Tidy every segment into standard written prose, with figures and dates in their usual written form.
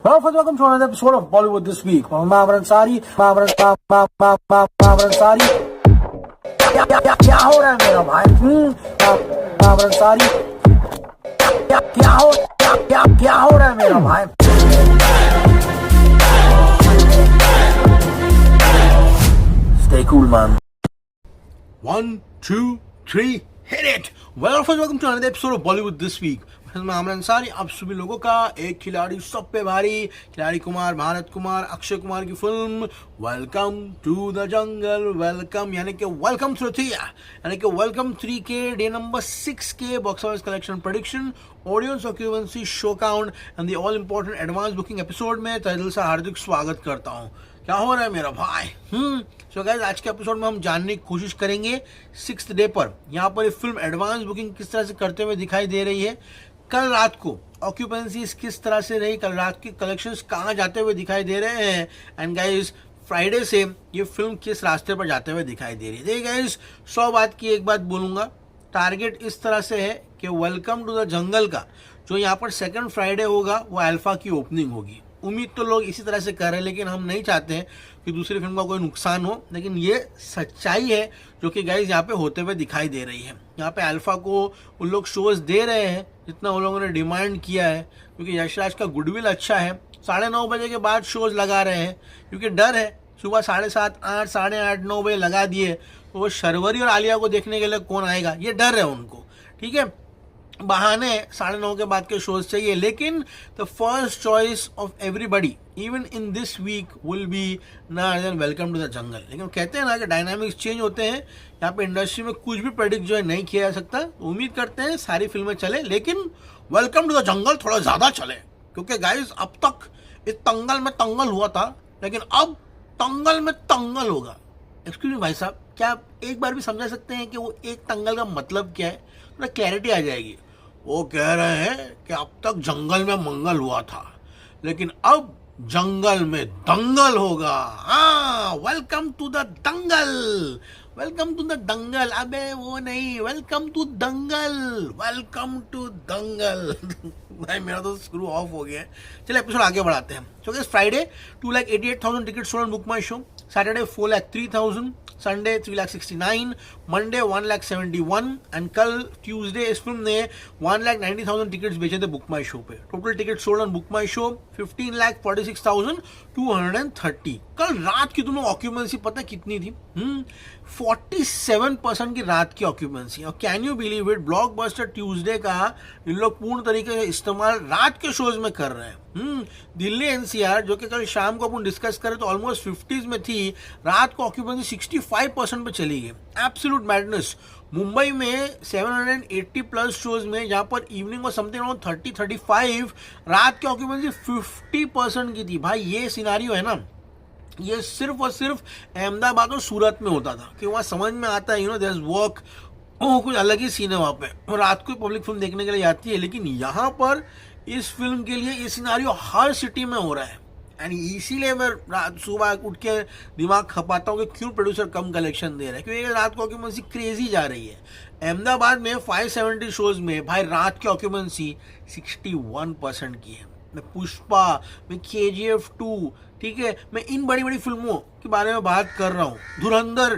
Well, first welcome to another episode of Bollywood This Week. Mahamran Sari, Mahamran Sari. क्या हो रहा है मेरा भाई? Mahamran Sari. क्या हो रहा है मेरा भाई? Stay cool, man. 1, 2, 3, hit it! Well, first welcome to another episode of Bollywood This Week. मैं आमरन सारी आप सभी लोगों का एक खिलाड़ी सब पे भारी खिलाड़ी कुमार भारत कुमार अक्षय कुमार की film welcome to the jungle welcome यानी कि वेलकम तृतीया यानी कि वेलकम 3 के डे नंबर 6 के box office collection prediction audience occupancy show count and the all important advance booking episode में तहे दिल से हार्दिक स्वागत करता हूँ। क्या हो रहा है मेरा भाई? सो गाइस, आज के एपिसोड में हम जानने की कोशिश करेंगे 6th डे पर यहाँ पर ये फिल्म एडवांस बुकिंग किस तरह से करते हुए दिखाई दे रही है, कल रात को ऑक्यूपेंसीज किस तरह से रही, कल रात की कलेक्शंस कहाँ जाते हुए दिखाई दे रहे हैं, एंड गाइस फ्राइडे से ये फिल्म किस रास्ते पर जाते हुए दिखाई दे रही है। देखिए गाइस, 100 बात की एक बात बोलूँगा, टारगेट इस तरह से है कि वेलकम टू द जंगल का जो यहाँ पर सेकंड फ्राइडे होगा वो अल्फा की ओपनिंग होगी। उम्मीद तो लोग इसी तरह से कर रहे हैं, लेकिन हम नहीं चाहते हैं कि दूसरी फिल्म का कोई नुकसान हो, लेकिन ये सच्चाई है जो कि गाइस यहाँ पे होते हुए दिखाई दे रही है। यहाँ पे अल्फा को उन लोग शोज दे रहे हैं जितना उन लोगों ने डिमांड किया है, क्योंकि यशराज का गुडविल अच्छा है। 9:30 बजे के बाद शोज लगा रहे हैं क्योंकि डर है सुबह 7:30, 8, 8:30, 9 बजे लगा दिए तो वो शर्वरी और आलिया को देखने के लिए कौन आएगा, ये डर है उनको। ठीक है, बहाने 9:30 के बाद के शोज चाहिए, लेकिन the first choice of everybody even in this week will be not then welcome to the jungle. लेकिन कहते हैं ना कि डायनामिक्स चेंज होते हैं, यहाँ पे इंडस्ट्री में कुछ भी प्रेडिक्ट जो है नहीं किया जा सकता। उम्मीद करते हैं सारी फिल्में चले, लेकिन वेलकम टू द जंगल थोड़ा ज़्यादा चले, क्योंकि गाइज अब तक इस तंगल में तंगल हुआ था, लेकिन अब तंगल में तंगल होगा। एक्सक्यूज मी भाई साहब, क्या आप एक बार भी समझा सकते हैं कि वो एक तंगल का मतलब क्या है? थोड़ा क्लैरिटी आ जाएगी। वो कह रहे हैं कि अब तक जंगल में मंगल हुआ था, लेकिन अब जंगल में दंगल होगा। हाँ, welcome to the jungle, welcome to the jungle. अबे वो नहीं, welcome to jungle, welcome to jungle. भाई मेरा तो स्क्रू ऑफ हो गया है। चलिए एपिसोड आगे बढ़ाते हैं। So guys, Friday 2,88,000 tickets sold on book my show, Saturday 4,03,000, Sunday 3,69,000, Monday 1,71,000 and कल ट्यूसडे इस फिल्म ने 1,90,000 टिकट्स बेचे थे बुक माई शो पे। Total ticket sold on book my show 15,46,230। कल रात की तुम्हें ऑक्यूपेंसी पता है कितनी थी? 47% की रात की ऑक्यूपेंसी। और can you believe it, blockbuster Tuesday का इन लोग पूर्ण तरीके से इस्तेमाल रात के शोज में कर रहे हैं। दिल्ली एनसीआर जो कि कल शाम को अपन डिस्कस करें तो ऑलमोस्ट 50s में थी, रात को ऑक्यूपेंसी 65% पे चली गई। Absolute madness. मुंबई में 780 प्लस शोज में जहां पर इवनिंग और समथिंग अराउंड 30-35, रात की ऑक्यूपेंसी 50% की थी। भाई ये सिनारियो है ना, ये सिर्फ और सिर्फ अहमदाबाद और सूरत में होता था कि वहाँ समझ में आता है, देयर इज वर्क, कुछ अलग ही सीन है वहाँ पे, और रात को पब्लिक फिल्म देखने के लिए आती है। लेकिन यहाँ पर इस फिल्म के लिए ये सिनारियो हर सिटी में हो रहा है, एंड इसीलिए मैं रात सुबह उठ के दिमाग खपाता हूँ कि क्यों प्रोड्यूसर कम कलेक्शन दे रहा है, क्योंकि रात की ऑक्यूपेंसी क्रेजी जा रही है। अहमदाबाद में 570 शोज में भाई रात की ऑक्यूपेंसी 61% की है। मैं पुष्पा, मैं KGF 2, ठीक है, मैं इन बड़ी बड़ी फिल्मों के बारे में बात कर रहा हूँ। धुरंधर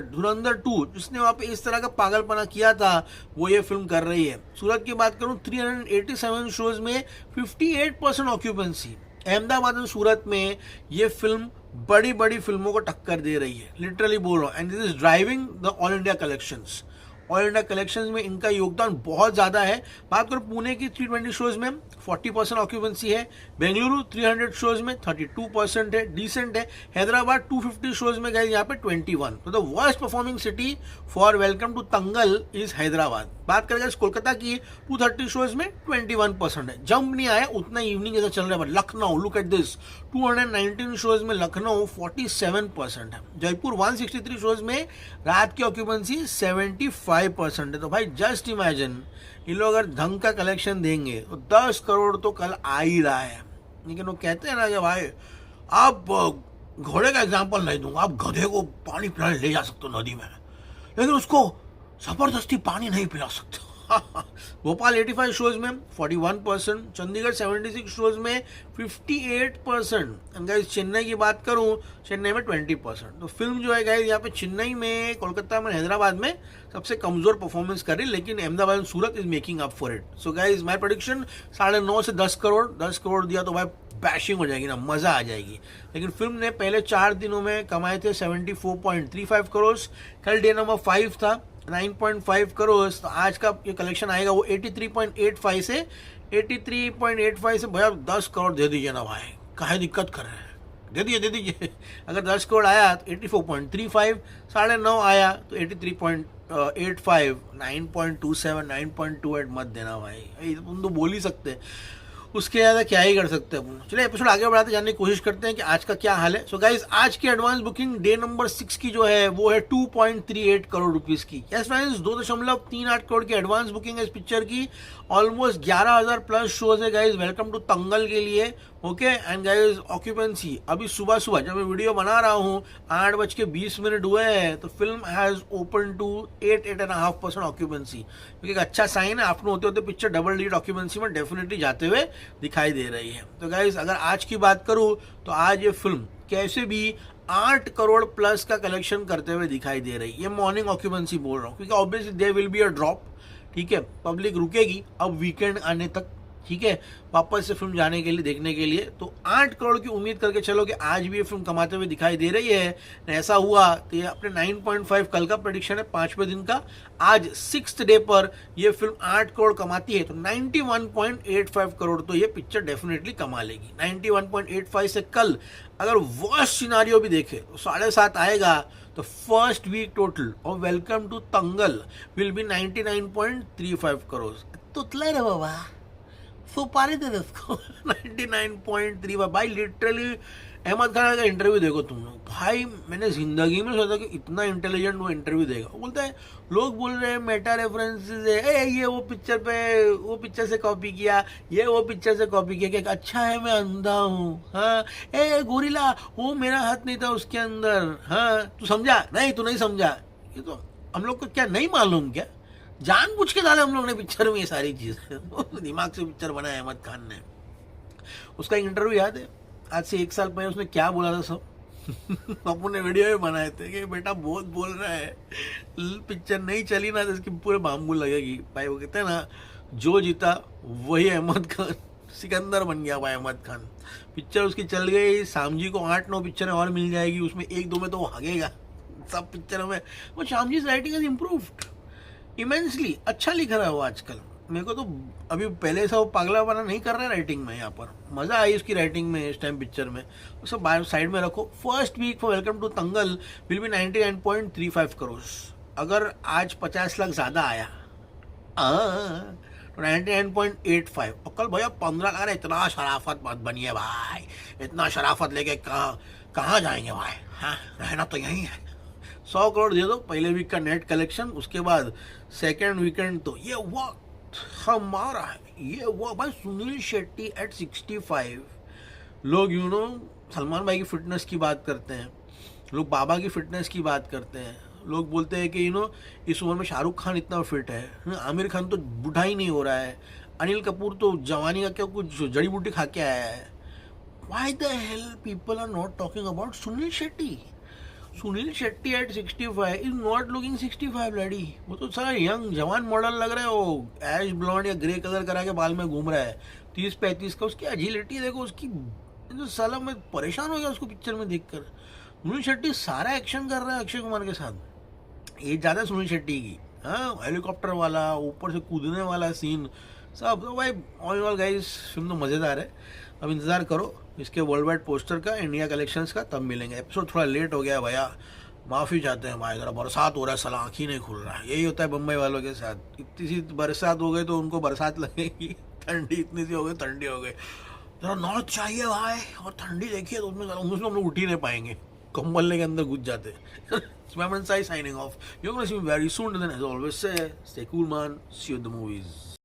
2 जिसने वहाँ पे इस तरह का पागलपना किया था वो ये फिल्म कर रही है। सूरत की बात करूँ 387 शोज में 58% ऑक्यूपेंसी। अहमदाबाद और सूरत में ये फिल्म बड़ी बड़ी फिल्मों को टक्कर दे रही है, लिटरली बोल रहा हूँ, and this is driving the all India collections. All India collections में इनका योगदान बहुत ज़्यादा है। बात करो पुणे की 320 शोज में 40% ऑक्यूपेंसी है, बेंगलुरु 300 शोज में 32% है, डिसेंट है। हैदराबाद 250 शोज में गए यहाँ पे 21। तो the worst performing city for welcome to jungle is Hyderabad. बात करें कोलकाता की 230 शोज में 21% है, जंप नहीं आया उतना, इवनिंग ऐसा चल रहा है। Lucknow, look at this, 219 shows में लखनऊ 47% है। जयपुर 163 शोज में रात की ऑक्यूपेंसी 75% है। तो भाई जस्ट इमेजिन, ये लोग अगर ढंग का कलेक्शन देंगे तो 10 करोड़ तो कल आ ही रहा है। लेकिन वो कहते हैं ना कि भाई आप घोड़े का एग्जाम्पल नहीं दूंगा, आप गधे को पानी पिलाने ले जा सकते हो नदी में, लेकिन उसको जबरदस्ती पानी नहीं पिला सकते। भोपाल 85 शोज में 41%, चंडीगढ़ 76 शोज में 58%, एंड गाइस चेन्नई की बात करूं, चेन्नई में 20%। तो फिल्म जो है गाइस यहाँ पे चेन्नई में, कोलकाता में, हैदराबाद में सबसे कमजोर परफॉर्मेंस कर रही, लेकिन Ahmedabad and Surat is making up for it. So guys my prediction 9.5 से 10 करोड़। 10 करोड़ दिया तो भाई बैशिंग हो जाएगी ना, मजा आ जाएगी। लेकिन फिल्म ने पहले 4 दिनों में कमाए थे 74.35 करोड़। कल डे नंबर 5 था, 9.5 करोड़। तो आज का ये कलेक्शन आएगा वो 83.85 से 83.85 से भैया 10 करोड़ दे दीजिए ना भाई, काहे दिक्कत कर रहे हैं, दे दीजिए। अगर 10 करोड़ आया तो 84.35, 9.5 आया तो 83.85, 9.27, 9.28 मत देना भाई, तुम तो बोल ही सकते हैं, उसके ज़्यादा क्या ही कर सकते हैं अपन। चलिए एपिसोड आगे बढ़ाते जानने की कोशिश करते हैं कि आज का क्या हाल है। सो गाइस आज की एडवांस बुकिंग डे नंबर 6 की जो है वो है 2.38 करोड़ रुपीस की। यस फ्रेंड्स, 2.38 करोड़ की एडवांस बुकिंग है इस पिक्चर की। ऑलमोस्ट 11,000 प्लस शोज है गाइस वेलकम टू तंगल के लिए। ओके एंड गाइस ऑक्यूपेंसी अभी सुबह जब मैं वीडियो बना रहा हूँ 8:20 हुए हैं, तो film has open to 8.5% occupancy, क्योंकि एक अच्छा साइन है। आफ्टर होते होते पिक्चर डबल डिजिट ऑक्यूपेंसी में डेफिनेटली जाते हुए दिखाई दे रही है। तो गाइस अगर आज की बात करूं तो आज ये फिल्म कैसे भी 8 करोड़ प्लस का कलेक्शन करते हुए दिखाई दे रही है। ये मॉर्निंग ऑक्यूपेंसी बोल रहा हूँ, क्योंकि obviously there will be a drop, ठीक है, पब्लिक रुकेगी अब वीकेंड आने तक, ठीक है, वापस से फिल्म जाने के लिए, देखने के लिए। तो 8 करोड़ की उम्मीद करके चलो कि आज भी ये फिल्म कमाते हुए दिखाई दे रही है। ऐसा हुआ तो ये अपने 9.5 कल का प्रेडिक्शन है 5वें दिन का, आज 6th डे पर ये फिल्म 8 करोड़ कमाती है तो 91.85 करोड़ तो ये पिक्चर डेफिनेटली कमा लेगी। 91.85 से कल अगर वर्स्ट सिनारियो भी देखे तो 7.5 आएगा, तो फर्स्ट वीक टोटल और welcome to jungle will be 99.35 crore. तो रे बाबा सुपारी दे इसको 99.35 भाई। लिटरली अहमद खान का इंटरव्यू देखो तुम लोग भाई, मैंने जिंदगी में सोचा कि इतना इंटेलिजेंट वो इंटरव्यू देगा। वो बोलता है लोग बोल रहे हैं मेटा रेफरेंसेस है, ये वो पिक्चर पे वो पिक्चर से कॉपी किया, ये वो पिक्चर से कॉपी किया, कि अच्छा है मैं अंधा हूँ, हाँ गोरिल्ला वो मेरा हाथ नहीं था उसके अंदर, हाँ तू समझा नहीं, तू नहीं समझा। ये तो हम लोग को क्या नहीं मालूम क्या, जानबूझ के डाले हम लोग ने पिक्चर में ये सारी चीजें दिमाग से पिक्चर बनाया अहमद खान ने। उसका इंटरव्यू याद है आज से 1 साल पहले उसने क्या बोला था सब अपन ने वीडियो में बनाए थे कि बेटा बहुत बोल रहा है, पिक्चर नहीं चली ना तो इसकी पूरे बाम्बू लगेगी भाई। वो कहते हैं ना जो जीता वही अहमद खान, सिकंदर बन गया भाई अहमद खान। पिक्चर उसकी चल गई, शाम जी को 8-9 पिक्चरें और मिल जाएगी, उसमें 1-2 में तो वो भागेगा सब पिक्चरों में। वो शाम जी राइटिंग इज इम्प्रूव्ड इमेंसली, अच्छा लिख रहा है वो आजकल। मेरे को तो अभी पहले से वो पागला बना नहीं कर रहा है राइटिंग में, यहाँ पर मजा आई उसकी राइटिंग में इस टाइम पिक्चर में। वो सब साइड में रखो। First week for welcome to jungle will be 99.35 crore. अगर आज 50 लाख ज्यादा आया तो 99.85, और कल भैया 15 लाख। इतना शराफत मत बनिए भाई, इतना शराफत लेके कहाँ जाएंगे भाई, हाँ रहना तो यही है। 100 करोड़ दे दो पहले वीक का नेट कलेक्शन, उसके बाद सेकेंड वीकेंड तो ये वक्त हमारा है, ये वो भाई। सुनील शेट्टी एट 65, लोग यू नो सलमान भाई की फिटनेस की बात करते हैं, लोग बाबा की फिटनेस की बात करते हैं, लोग बोलते हैं कि यू नो इस उम्र में शाहरुख खान इतना फिट है, आमिर खान तो बूढ़ा ही नहीं हो रहा है, अनिल कपूर तो जवानी का क्या कुछ जड़ी बूटी खा के आया है। Why the hell people are not talking about Sunil Shetty? Sunil Shetty at 65 is not looking 65 लड़ी। वो तो सारा यंग जवान मॉडल लग रहा है, वो ऐश ब्लॉन्ड या ग्रे कलर करा के बाल में घूम रहा है 30-35 का। उसकी एजिलिटी देखो उसकी, तो साला मैं परेशान हो गया उसको पिक्चर में देखकर। सुनील शेट्टी सारा एक्शन कर रहा है अक्षय कुमार के साथ, ये ज़्यादा सुनील शेट्टी की, हाँ हेलीकॉप्टर वाला ऊपर से कूदने वाला सीन सब। तो भाई ऑल ऑल गाइस फिल्म तो मज़ेदार है। अब इंतज़ार करो इसके वर्ल्ड वाइड पोस्टर का, इंडिया कलेक्शंस का, तब मिलेंगे। एपिसोड थोड़ा लेट हो गया है भैया, माफ़ी चाहते हैं भाई, ज़रा बरसात हो रहा है, साला आँख ही नहीं खुल रहा है। यही होता है बम्बई वालों के साथ, इतनी सी बरसात हो गई तो उनको बरसात लगेगी, ठंडी इतनी सी हो गई ठंडी हो गई। जरा नॉर्थ चाहिए भाई, और ठंडी देखिए तो उसमें हम लोग उठ ही नहीं पाएंगे, कंबल लेके अंदर घुस जाते। Signing off. You're going to see me very soon. And then, as always, say, stay cool, man. See you at the movies.